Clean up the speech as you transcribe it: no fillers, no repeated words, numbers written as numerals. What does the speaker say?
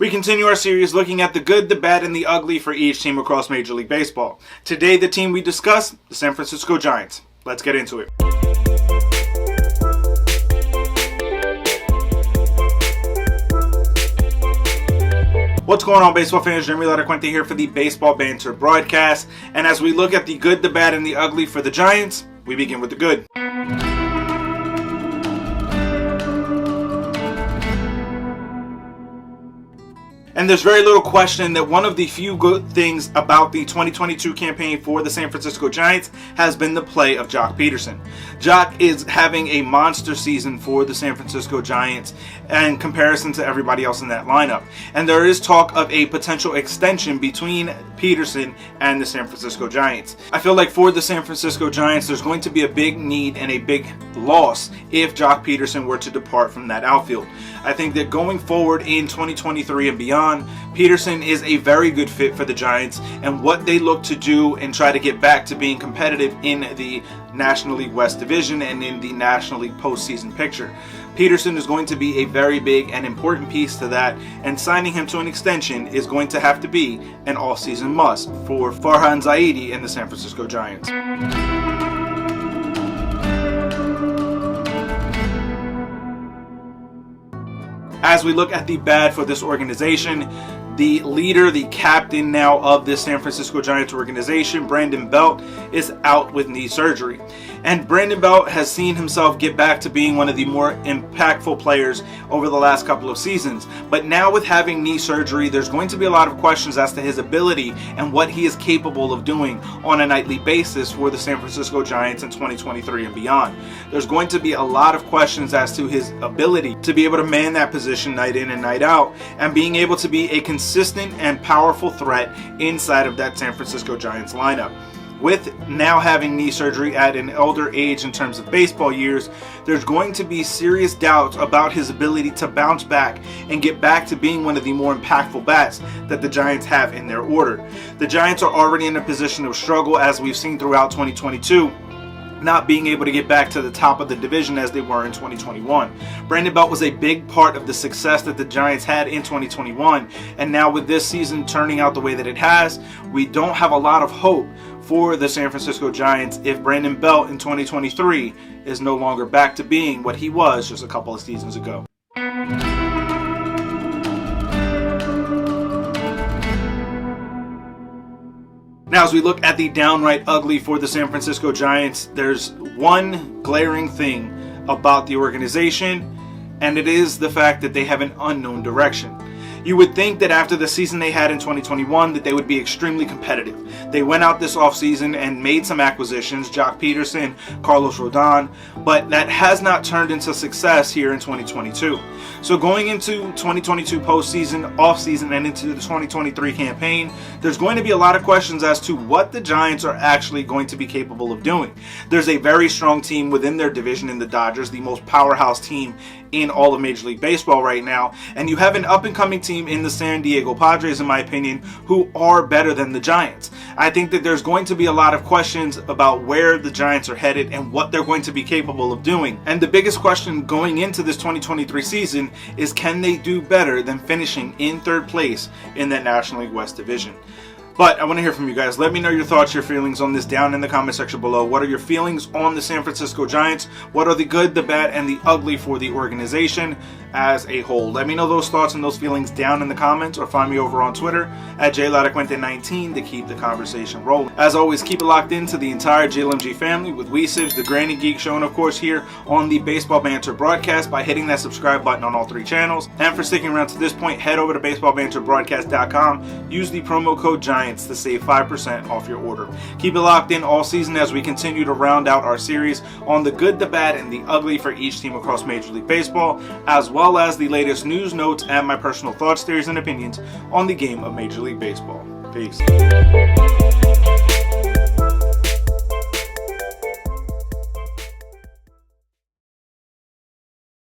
We continue our series looking at the good, the bad, and the ugly for each team across Major League Baseball. Today, the team we discuss, the San Francisco Giants. Let's get into it. What's going on, baseball fans? Jeremy Laracuente here for the Baseball Banter Broadcast. And as we look at the good, the bad, and the ugly for the Giants, we begin with the good. And there's very little question that one of the few good things about the 2022 campaign for the San Francisco Giants has been the play of Joc Pederson. Joc is having a monster season for the San Francisco Giants in comparison to everybody else in that lineup. And there is talk of a potential extension between Pederson and the San Francisco Giants. I feel like for the San Francisco Giants, there's going to be a big need and a big loss if Joc Pederson were to depart from that outfield. I think that going forward in 2023 and beyond, Pederson is a very good fit for the Giants and what they look to do and try to get back to being competitive in the National League West Division and in the National League postseason picture. Pederson is going to be a very big and important piece to that, and signing him to an extension is going to have to be an all-season must for Farhan Zaidi and the San Francisco Giants. As we look at the bad for this organization, the leader, the captain now of this San Francisco Giants organization, Brandon Belt, is out with knee surgery. And Brandon Belt has seen himself get back to being one of the more impactful players over the last couple of seasons. But now with having knee surgery, there's going to be a lot of questions as to his ability and what he is capable of doing on a nightly basis for the San Francisco Giants in 2023 and beyond. There's going to be a lot of questions as to his ability to be able to man that position night in and night out and being able to be a consistent and powerful threat inside of that San Francisco Giants lineup. With now having knee surgery at an older age in terms of baseball years, there's going to be serious doubts about his ability to bounce back and get back to being one of the more impactful bats that the Giants have in their order. The Giants are already in a position of struggle, as we've seen throughout 2022. Not being able to get back to the top of the division as they were in 2021. Brandon Belt was a big part of the success that the Giants had in 2021, and now with this season turning out the way that it has, we don't have a lot of hope for the San Francisco Giants if Brandon Belt in 2023 is no longer back to being what he was just a couple of seasons ago. Now, as we look at the downright ugly for the San Francisco Giants, there's one glaring thing about the organization, and it is the fact that they have an unknown direction. You would think that after the season they had in 2021 that they would be extremely competitive. They went out this offseason and made some acquisitions, Joc Pederson, Carlos Rodon, but that has not turned into success here in 2022. So going into 2022 postseason, offseason, and into the 2023 campaign, there's going to be a lot of questions as to what the Giants are actually going to be capable of doing. There's a very strong team within their division in the Dodgers, the most powerhouse team in all of Major League Baseball right now, and you have an up-and-coming team in the San Diego Padres, in my opinion, who are better than the Giants. I think that there's going to be a lot of questions about where the Giants are headed and what they're going to be capable of doing. And the biggest question going into this 2023 season is, can they do better than finishing in third place in that National League West Division? But I want to hear from you guys. Let me know your thoughts, your feelings on this down in the comment section below. What are your feelings on the San Francisco Giants? What are the good, the bad, and the ugly for the organization as a whole? Let me know those thoughts and those feelings down in the comments, or find me over on Twitter at JLaracuente19 to keep the conversation rolling. As always, keep it locked into the entire JLMG family with Weesibs, the Granny Geek Show, and of course here on the Baseball Banter Broadcast by hitting that subscribe button on all three channels. And for sticking around to this point, head over to baseballbanterbroadcast.com. Use the promo code GIANTS to save 5% off your order. Keep it locked in all season as we continue to round out our series on the good, the bad, and the ugly for each team across Major League Baseball, as well as the latest news, notes, and my personal thoughts, theories, and opinions on the game of Major League Baseball. Peace.